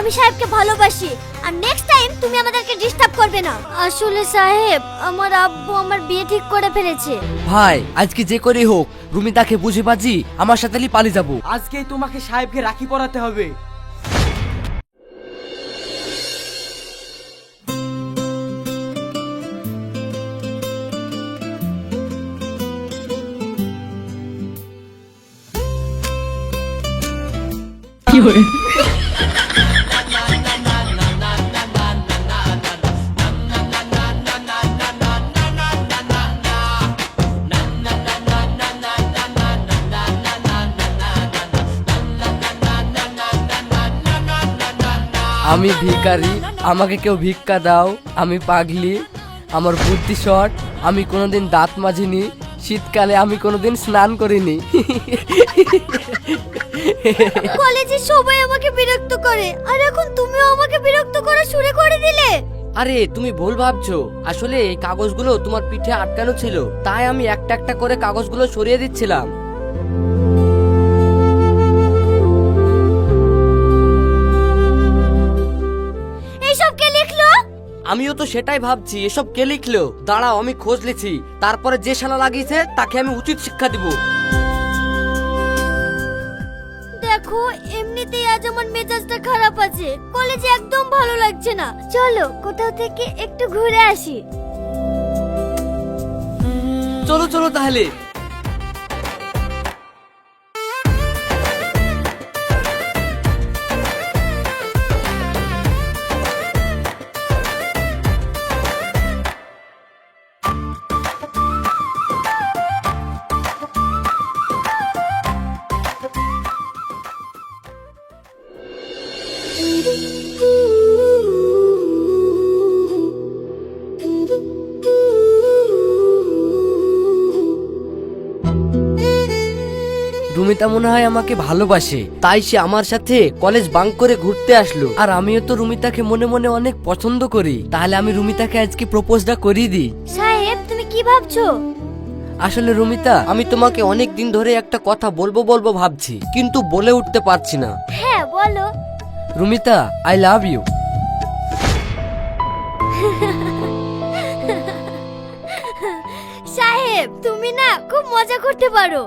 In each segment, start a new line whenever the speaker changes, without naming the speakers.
আমি সাহেবকে ভালোবাসি, আর নেক্সট টাইম তুমি আমাদেরকে ডিস্টার্ব করবে না। আসলে সাহেব, আমার আব্বু আমার বিয়ে ঠিক করে ফেলেছে।
ভাই আজকে যে করে হোক রুমিতাকে বুঝে বাজি আমার সাথে পালিয়ে যাবো।
আজকেই তোমাকে সাহেবকে রাখি পরাতে হবে।
আমি ভিখারি, আমাকে কেউ ভিক্ষা দাও। আমি পাগলি, আমার বুদ্ধি শর্ট, আমি কোনোদিন দাঁত মাজিনি, শীতকালে আমি কোনোদিন স্নান করিনি।
কলেজে সবাই আমাকে বিরক্ত করে, আর এখন তুমিও আমাকে বিরক্ত করে শুরু করে দিলে।
আরে তুমি ভুল ভাবছো, আসলে এই কাগজগুলো তোমার পিঠে আটকানো ছিল, তাই আমি একটা একটা করে কাগজগুলো সরিয়ে দিচ্ছিলাম।
এইসব কে লিখলো?
আমিও তো সেটাই ভাবছি, এসব কে লিখলো। দাঁড়াও আমি খোঁজ লিখছি, তারপরে যে শালা লাগিয়েছে তাকে আমি উচিত শিক্ষা দিব।
দেখো, এমনিতেই আজ আমার মেজাজটা খারাপ আছে, কলেজে একদম ভালো লাগছে না। চলো কোথাও থেকে একটু ঘুরে আসি।
চলো চলো তাহলে। রুমিতা মনে হয় আমাকে ভালোবাসে, তাই সে আমার সাথে কলেজ বাঙ্ক করে ঘুরতে আসলো। আর আমিও তো রুমিতাকে মনে মনে অনেক পছন্দ করি, তাহলে আমি রুমিতাকে আজকে প্রপোজটা করিয়ে দিই।
সাহেব, তুমি কি ভাবছো?
আসলে রুমিতা, আমি তোমাকে অনেক দিন ধরে একটা কথা বলবো বলবো ভাবছি, কিন্তু বলে উঠতে পারছি না।
হ্যাঁ বলো।
Rumita, I love you.
সাহেব, তুমি না খুব মজা করতে পারো।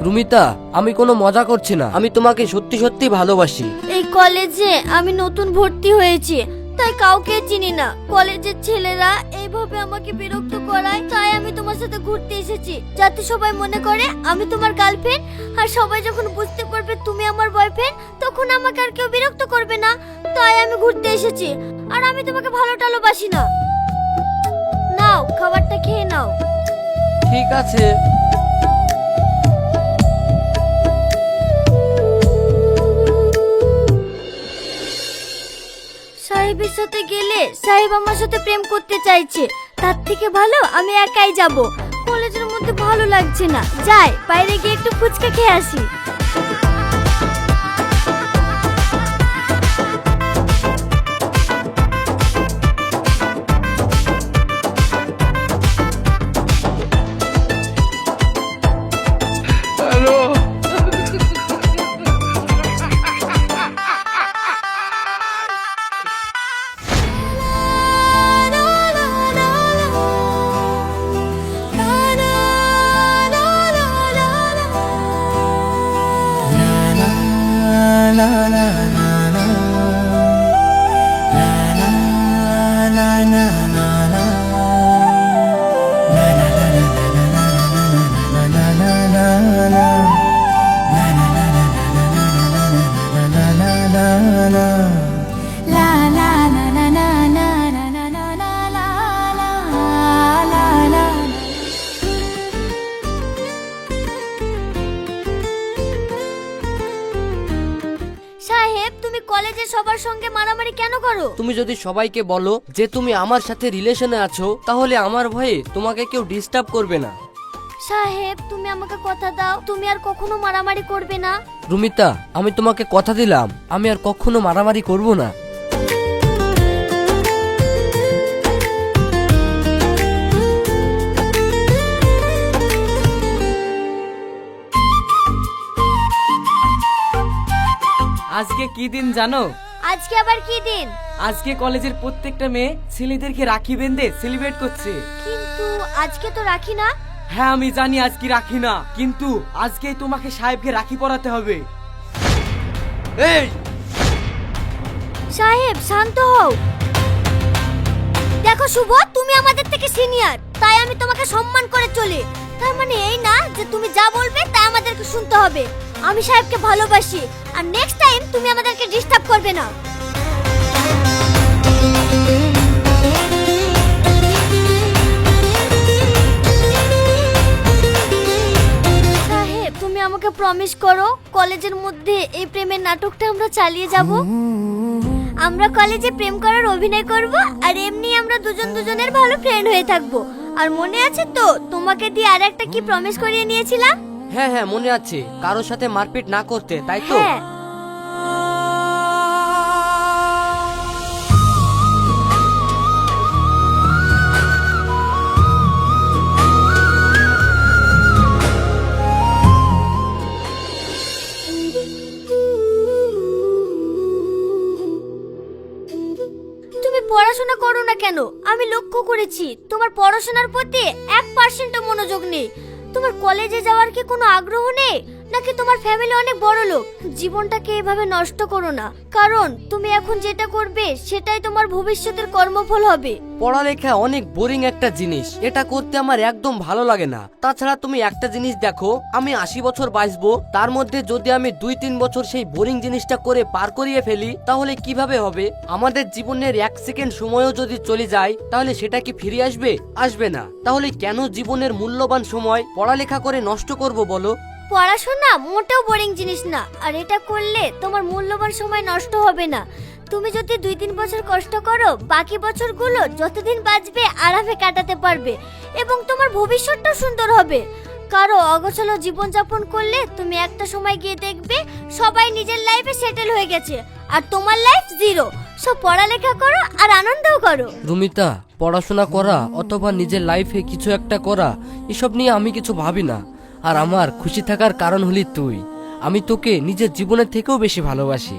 রুমিতা, আমি কোনো মজা করছি না, আমি তোমাকে সত্যি সত্যি ভালোবাসি।
এই কলেজে আমি নতুন ভর্তি হয়েছি, তাই কাউকে চিনি না। কলেজের ছেলেরা এইভাবে আমাকে বিরক্ত করায়, তাই আমি তোমার সাথে ঘুরতে এসেছি, যাতে সবাই মনে করে আমি তোমার গার্লফ্রেন্ড। আর সবাই যখন বুঝতে পারবে তুমি আমার বয়ফ্রেন্ড, তখন আমাকে আর কেউ বিরক্ত করবে না। তাই আমি ঘুরতে এসেছি, আর আমি তোমাকে ভালো টালোবাসি না। নাও, খাবারটা খেয়ে নাও।
ঠিক আছে।
সাহেবের সাথে গেলে সাহেব আমার সাথে প্রেম করতে চাইছে, তার থেকে ভালো আমি একাই যাব। কলেজের মধ্যে ভালো লাগছে না, যাই বাইরে গিয়ে একটু ফুচকা খেয়ে আসি। সাহেব, তুমি কলেজে সবার সঙ্গে মারামারি কেন করো?
তুমি যদি সবাইকে বলো যে তুমি আমার সাথে রিলেশনে আছো, তাহলে আমার ভয়ে তোমাকে কেউ ডিস্টার্ব করবে না।
সাহেব, তুমি আমাকে কথা দাও, তুমি আর কখনো মারামারি করবে না।
রুমিতা, আমি তোমাকে কথা দিলাম, আমি আর কখনো মারামারি করব না।
আজকে কি দিন জানো?
আজকে আবার কি দিন?
আজকে কলেজের প্রত্যেকটা মেয়ে ছেলেদেরকে রাখি বেঁধে সেলিব্রেট করছে।
কিন্তু আজকে তো রাখি না।
হ্যাঁ আমি জানি আজকে রাখি না, কিন্তু আজকেই তোমাকে সাহেবকে রাখি পরাতে হবে।
এই
সাহেব শান্ত হও। দেখো শুভ, তুমি আমাদের থেকে সিনিয়র, তাই আমি তোমাকে সম্মান করে চলি। তার মানে এই না যে তুমি যা বলবে তা আমাদেরকে শুনতে হবে। আমি সাহেবকে ভালোবাসি, আর নেক্সট টাইম তুমি আমাদেরকে ডিস্টার্ব করবে না। সাহেব তুমি আমাকে প্রমিস করো, কলেজের মধ্যে এই প্রেমের নাটকটা আমরা চালিয়ে যাব। আমরা কলেজে প্রেম করার অভিনয় করব, আর এমনি আমরা দুজন দুজনের ভালো ফ্রেন্ড হয়ে থাকব। আর মনে আছে তো তোমাকে দিয়ে আর একটা কি প্রমিস করিয়ে নিয়েছিলাম?
হ্যাঁ হ্যাঁ মনে আছে, কারোর সাথে মারপিট না করতে, তাই তো?
হ্যাঁ। তুমি পড়াশোনা করো না কেন? আমি লক্ষ্য করেছি তোমার পড়াশোনার প্রতি 1% মনোযোগ নেই। তোমার কলেজে যাওয়ার কি কোনো আগ্রহ নেই, নাকি তোমার ফ্যামিলি অনেক বড় লোক? জীবনটাকে এভাবে নষ্ট করো না, কারণ তুমি এখন যেটা করবে সেটাই তোমার ভবিষ্যতের কর্মফল হবে।
পড়ালেখা অনেক বোরিং একটা জিনিস, এটা করতে আমার একদম ভালো লাগে না। তাছাড়া তুমি একটা জিনিস দেখো, আমি 80 বছর বাঁচবো, তার মধ্যে যদি আমি 2-3 বছর সেই বোরিং জিনিসটা করে পার করিয়ে ফেলি, তাহলে কিভাবে হবে? আমাদের জীবনের 1 সেকেন্ড সময়ও যদি চলে যায়, তাহলে সেটা কি ফিরে আসবে? আসবে না। তাহলে কেন জীবনের মূল্যবান সময় পড়ালেখা করে নষ্ট করব বলো?
পড়াশোনা মোটেও বোরিং জিনিস না, আর এটা করলে তোমার মূল্যবান সময় নষ্ট হবে না। তুমি যদি 2-3 বছর কষ্ট করো, বাকি বছরগুলো যতদিন বাঁচবে আরামে কাটাতে পারবে, এবং তোমার ভবিষ্যৎটাও সুন্দর হবে। কারো অগোছালো জীবনযাপন করলে তুমি একটা সময় গিয়ে দেখবে সবাই নিজের লাইফে সেটেল হয়ে গেছে, আর তোমার লাইফ জিরো। সব পড়ালেখা করো আর আনন্দও করো।
রুমিতা, পড়াশোনা করা অথবা নিজের লাইফে কিছু একটা করা, এসব নিয়ে আমি কিছু ভাবি না। আর আমার খুশি থাকার কারণ হলি তুই। আমি তোকে নিজের জীবনের থেকেও বেশি ভালোবাসি।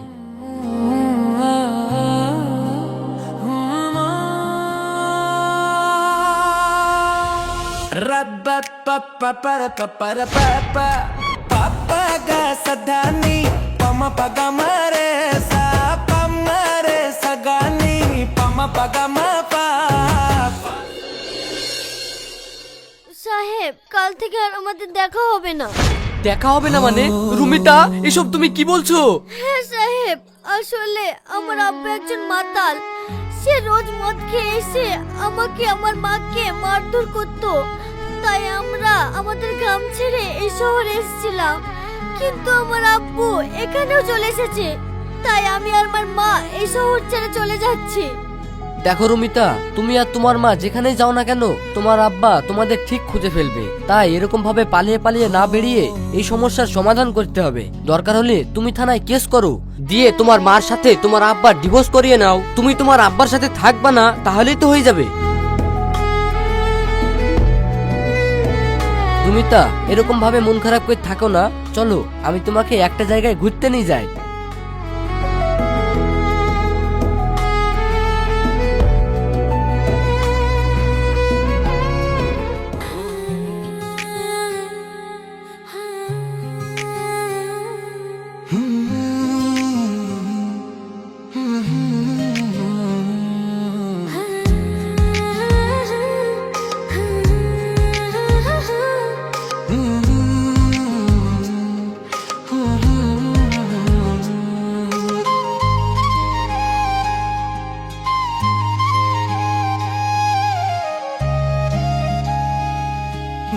সাহেব কাল থেকে আর আমাদের দেখা হবে না।
দেখা হবে না মানে? রুমিতা, এসব তুমি কি বলছো?
হ্যাঁ সাহেব, আসলে আমার আব্বা একজন মাতাল। সে রোজ মদ খেয়ে এসে আমাকে আমার মাকে মারধর করতো। তাই আমরা আমাদের গ্রাম ছেড়ে এই শহরে এসেছিলাম, কিন্তু আমার আব্বু এখানেও চলে এসেছে। তাই আমি আর আমার মা এই শহর ছেড়ে চলে যাচ্ছি।
দেখো রুমিতা, তুমি আর তোমার মা যেখানেই যাও না কেন, তোমার আব্বা তোমাদের ঠিক খুঁজে ফেলবে। তাই এরকম ভাবে পালিয়ে পালিয়ে না বেরিয়ে এই সমস্যার সমাধান করতে হবে। দরকার হলে তুমি থানায় কেস করো, দিয়ে তোমার মার সাথে তোমার আব্বার ডিভোর্স করিয়ে নাও। তুমি তোমার আব্বার সাথে থাকবা না, তাহলেই তো হয়ে যাবে। রুমিতা, এরকম ভাবে মন খারাপ করে থাকো না। চলো আমি তোমাকে একটা জায়গায় ঘুরতে নিয়ে যাই।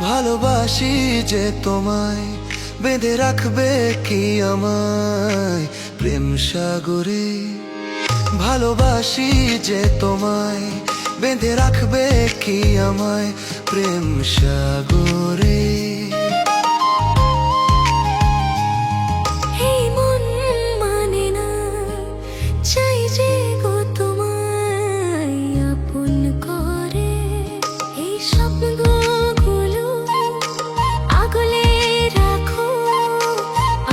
ভালোবাসি যে তোমায়, বেঁধে রাখবে কি আমায় প্রেম সাগরে। ভালোবাসি যে তোমায়, বেঁধে রাখবে কি আমায় প্রেম সাগরে।
আগলে রাখো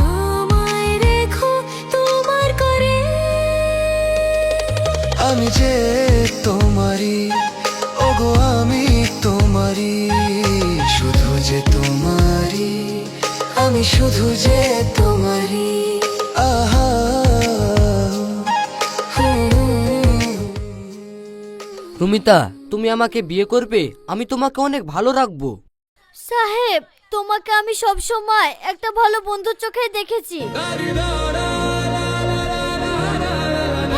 আমায়, রেখো তোমার
আমি যে তোমারই, ওগো আমি তোমারই, শুধু যে তোমারই, আমি শুধু যে তোমারই। আহা
রুমিতা, তুমি আমাকে বিয়ে করবে? আমি তোমাকে অনেক ভালো রাখবো।
সাহেব, তোমাকে আমি সব সময় একটা ভালো বন্ধুর চোখে দেখেছি।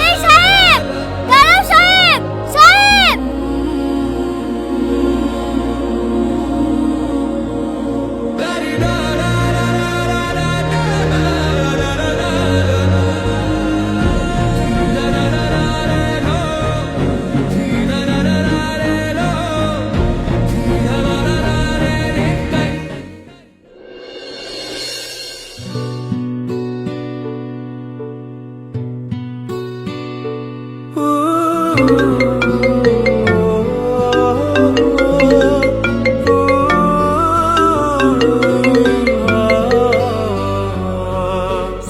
এই সাহেব, দাঁড়াও সাহেব, সাহেব!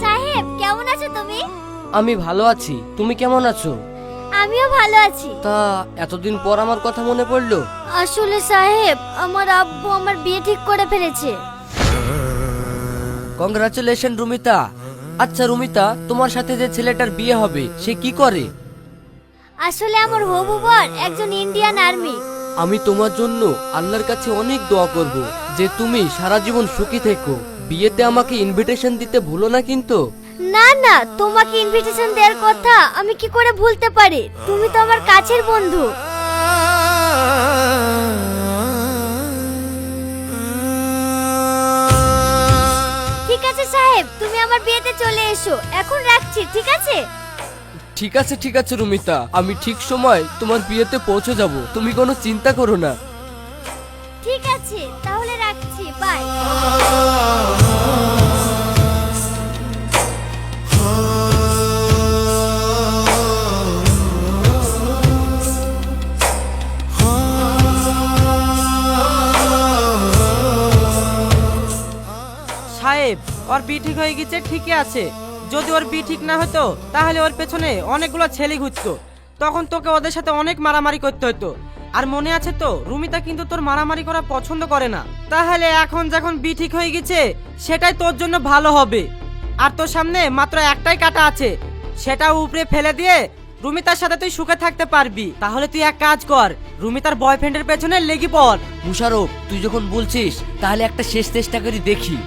সাহেব, কেমন আছো তুমি?
আমি ভালো আছি, তুমি কেমন আছো?
আমিও ভালো আছি।
তা এতদিন পর আমার কথা মনে পড়লো?
আসলে সাহেব, আমার আব্বু আমার বিয়ে ঠিক করে ফেলেছে।
কংগ্রাচুলেশন রুমিতা। আচ্ছা রুমিতা, তোমার সাথে যে ছেলেটার বিয়ে হবে সে কি করে?
আসলে আমার হবু বর একজন ইন্ডিয়ান আর্মি।
আমি তোমার জন্য আল্লাহর কাছে অনেক দোয়া করব যে তুমি সারা জীবন সুখী থেকো। বিয়েতে আমাকে ইনভিটেশন দিতে ভুলো না কিন্তু।
না না, তোমাকে ইনভিটেশন দেওয়ার কথা আমি কি করে ভুলতে পারি? তুমি তো আমার কাছের বন্ধু। ঠিক আছে সাহেব, তুমি আমার বিয়েতে চলে এসো। এখন রাখছি, ঠিক আছে?
ঠিক আছে রুমিতা, আমি ঠিক সময় তোমার বিয়েতে পৌঁছে যাব, তুমি কোনো চিন্তা করো না।
ঠিক আছে, তাহলে রাখছি, বাই।
সাহেব, ওর বিয়ে ঠিক হয়ে গেছে, ঠিকই আছে। যদি ওর বিয়ে ঠিক না হতো তাহলে ওর পেছনে অনেকগুলো ছেলে ঘুরতো, তখন তোকে ওদের সাথে অনেক মারামারি করতে হতো। আর মনে আছে তো, রুমিতা কিন্তু তোর মারামারি করা পছন্দ করে না। তাহলে এখন যখন বিয়ে ঠিক হয়ে গেছে, সেটাই তোর জন্য ভালো হবে। আর তোর সামনে মাত্র একটাই কাটা আছে, সেটা উপরে ফেলে দিয়ে রুমিতার সাথে তুই সুখে থাকতে পারবি। তাহলে তুই এক কাজ কর, রুমিতার বয়ফ্রেন্ডের পেছনে লেগে পড়।
মুশারফ, তুই যখন বলছিস তাহলে একটা শেষ চেষ্টা করি দেখি।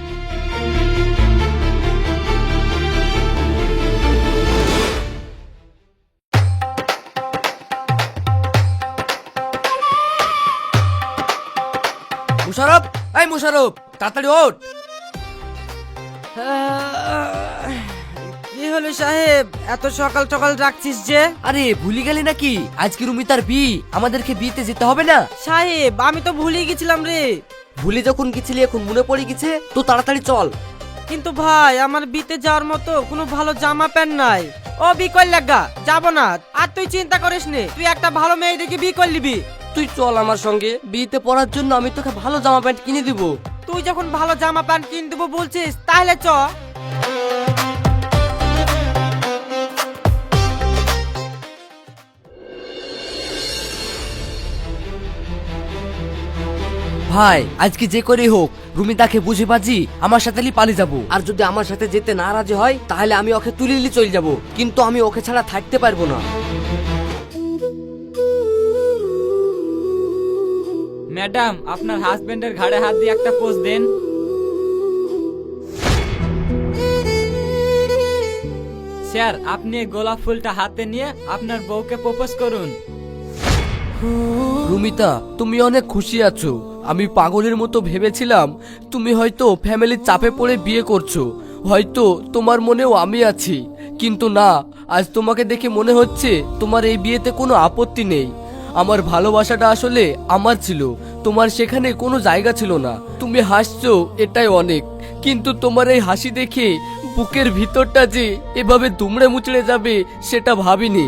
মুশারফ, এই মুশারফ, তাড়াতাড়ি ওঠ।
কি হলো সাহেব, এত সকাল সকাল রাখছিস যে?
আরে ভুলি গেলি নাকি? আজকে রুমিতার বিয়ে, আমাদেরকে বিয়েতে যেতে হবে না?
সাহেব, আমি তো ভুলেই গেছিলাম রে।
ভুলে যখন গেছিলি এখন মনে পড়ে গেছে তো, তাড়াতাড়ি চল।
কিন্তু ভাই, আমার বিতে যাওয়ার মতো কোনো ভালো জামা প্যান্ট নাই। ও বি কর লাগা, যাবো না। আর তুই চিন্তা করিস নে, তুই একটা ভালো মেয়ে দেখে বি করে নিবি।
তুই চল আমার সঙ্গে, বিয়েতে পরার জন্য আমি তোকে ভালো জামা প্যান্ট কিনে দিব।
তুই যখন ভালো জামা প্যান্ট কিনে দেবো বলছিস, তাহলে চ।
ভাই, আজকে যে করেই হোক রুমিতাকে বুঝে বাজি আমার সাথে পালিয়ে যাব। আর যদি আমার সাথে যেতে না রাজি হয় তাহলে আমি ওকে তুলে নিয়ে চলে যাব, কিন্তু আমি ওকে ছাড়া থাকতে পারবো না।
ম্যাডাম, আপনার হাজবেন্ডের ঘাড়ে হাত দিয়ে একটা পোজ দেন। স্যার, আপনি এই গোলাপ ফুলটা হাতে নিয়ে আপনার বউকে প্রপোজ করুন।
রুমিতা, তুমি অনেক খুশি আছো। আমি পাগলের মতো ভেবেছিলাম তুমি হয়তো ফ্যামিলির চাপে পড়ে বিয়ে করছো, হয়তো তোমার মনেও আমি আছি। কিন্তু না, আজ তোমাকে দেখে মনে হচ্ছে তোমার এই বিয়েতে কোনো আপত্তি নেই। আমার ভালোবাসাটা আসলে আমার ছিল, তোমার সেখানে কোনো জায়গা ছিল না। তুমি হাসছো এটাই অনেক, কিন্তু তোমার এই হাসি দেখে বুকের ভিতরটা যে এভাবে দুমড়ে মুচড়ে যাবে সেটা ভাবিনি।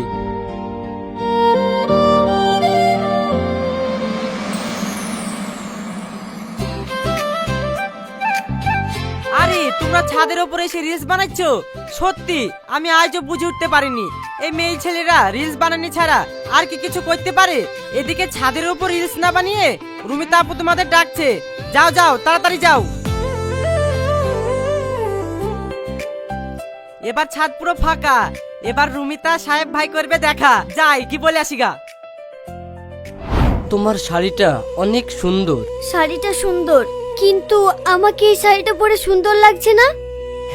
আরে তুমি তোমরা ছাদের উপরে এসে রিলস বানাচ্ছ, সত্যি আমি আজও বুঝে উঠতে পারিনি এই মেয়ে ছেলেরা রিলস বানানি ছাড়া আর কি কিছু করতে পারে। এদিকে ছাদের উপর রিলস না বানিয়ে রুমিতা আপু তোমাদের ডাকছে, যাও যাও তাড়াতাড়ি যাও। এবার ছাদ পুরো ফাঁকা, এবার রুমিতা সাহেব ভাই করবে দেখা, যাই কি বলে আসিগা।
তোমার শাড়িটা অনেক সুন্দর।
শাড়িটা সুন্দর, কিন্তু আমাকে এই শাড়িটা পরে সুন্দর লাগছে না।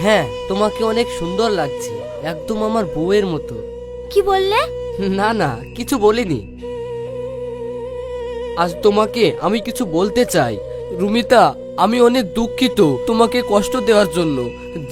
হ্যাঁ, তোমাকে অনেক সুন্দর লাগছে, একদম আমার বউয়ের মতো।
কি বললে?
না না, কিছু বলিনি। আজ তোমাকে আমি কিছু বলতে চাই। রুমিতা, আমি অনেক দুঃখিত তোমাকে কষ্ট দেওয়ার জন্য।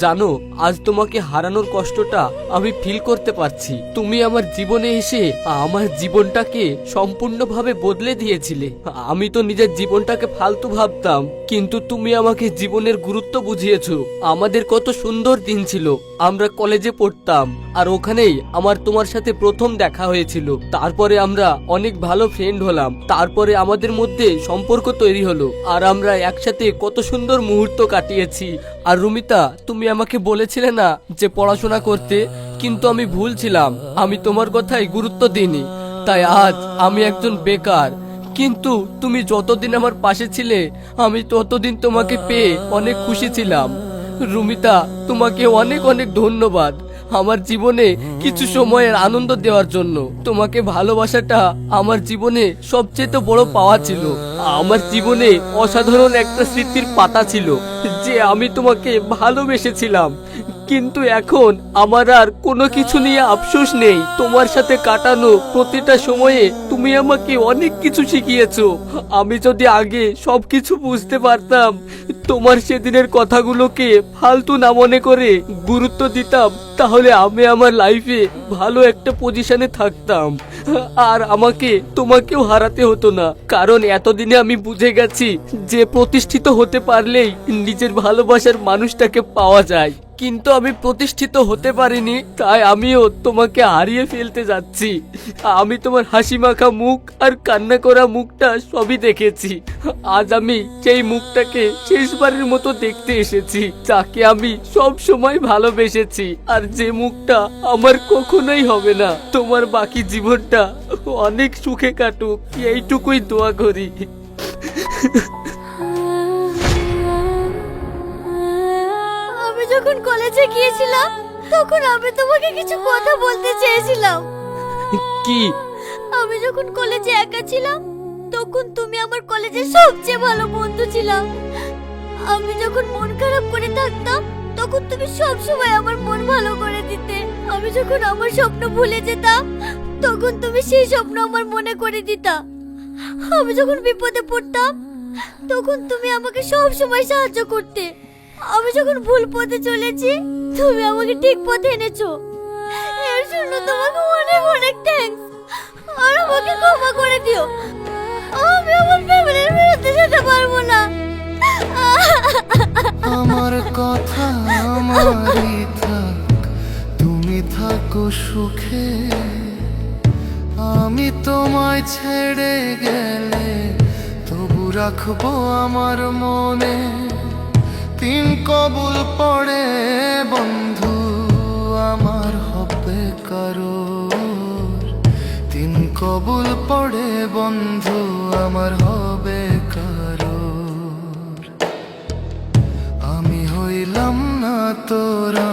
জানো, আজ তোমাকে হারানোর কষ্টটা আমি ফিল করতে পারছি। তুমি আমার জীবনে এসে আমার জীবনটাকে সম্পূর্ণভাবে বদলে দিয়েছিলে। আমি তো নিজের জীবনটাকে ফালতু ভাবতাম, কিন্তু তুমি আমাকে জীবনের গুরুত্ব বুঝিয়েছো। আমাদের কত সুন্দর দিন ছিল, আমরা কলেজে পড়তাম, আর ওখানেই আমার তোমার সাথে প্রথম দেখা হয়েছিল। তারপরে আমরা অনেক ভালো ফ্রেন্ড হলাম, তারপরে আমাদের মধ্যে সম্পর্ক তৈরি হলো, আর আমরা একসাথে কত সুন্দর মুহূর্ত কাটিয়েছি। আর রুমিতা, তুমি আমাকে বলেছিলে না যে পড়াশোনা করতে, কিন্তু আমি ভুল ছিলাম, আমি তোমার কথায় গুরুত্ব দিইনি, তাই আজ আমি একজন বেকার। কিন্তু তুমি যতদিন আমার পাশে ছিলে, আমি ততদিন তোমাকে পেয়ে অনেক খুশি ছিলাম। রুমিতা, তোমাকে অনেক অনেক ধন্যবাদ আমার জীবনে কিছু সময়ের আনন্দ দেওয়ার জন্য। তোমাকে ভালোবাসাটা আমার জীবনে সবচেয়ে বড় পাওয়া ছিল। আমার জীবনে অসাধারণ একটা স্মৃতির পাতা ছিল যে আমি তোমাকে ভালোবেসেছিলাম, কিন্তু এখন আমার আর কোনো কিছু নিয়ে আফসোস নেই। তোমার সাথে কাটানো প্রতিটা সময়ে তুমি আমাকে অনেক কিছু শিখিয়েছো। আমি যদি আগে সবকিছু বুঝতে পারতাম, তোমার সেদিনের কথাগুলোকে ফালতু না মনে করে গুরুত্ব দিতাম, তাহলে আমি আমার লাইফে ভালো একটা পজিশনে থাকতাম, আর আমাকে তোমাকেও হারাতে হতো না। কারণ এতদিনে আমি বুঝে গেছি যে প্রতিষ্ঠিত হতে পারলেই নিজের ভালোবাসার মানুষটাকে পাওয়া যায়, কিন্তু আমি প্রতিষ্ঠিত হতে পারিনি, তাই আমিও তোমাকে হারিয়ে ফেলতে যাচ্ছি। আমি তোমার হাসি মাখা মুখ আর কান্না করা মুখটা সবই দেখেছি। আজ আমি সেই মুখটাকে শেষবারের মতো দেখতে এসেছি, যাকে আমি সব সময় ভালোবেসেছি, আর যে মুখটা আমার কখনোই হবে না। তোমার বাকি জীবনটা অনেক সুখে কাটুক, এইটুকুই দোয়া করি।
আমি যখন কলেজে গিয়েছিলাম, তখন আমি তোমাকে কিছু কথা বলতে চেয়েছিলাম।
কি?
আমি যখন কলেজে একা ছিলাম, তখন তুমি আমার কলেজের সবচেয়ে ভালো বন্ধু ছিলাম। আমি যখন মন খারাপ করে থাকতাম, তখন তুমি সব সময় আমার মন ভালো করে দিতে। আমি যখন আমার স্বপ্ন ভুলে যেতাম, তখন তুমি সেই স্বপ্ন আমার মনে করে দিতা। আমি যখন বিপদে পড়তাম, তখন তুমি আমাকে সব সময় সাহায্য করতে। আমি যখন ভুল পথে চলেছি, তুমি আমাকে ঠিক পথে এনেছো। এর জন্য তোমাকে অনেক অনেক থ্যাঙ্কস। আর আমাকে ক্ষমা করে দিও, আমি আমার ফ্যামিলির বিরুদ্ধে যেতে পারবো না।
আমার কথা আমারই থাক, তুমি থাকো সুখে। আমি তোমায় ছেড়ে গেলে তবু রাখবো আমার মনে। তিন কবুল পড়ে বন্ধু আমার হবে কারোর। তিন কবুল পড়ে বন্ধু আমার হবে কারোর। আমি হইলাম না তোরা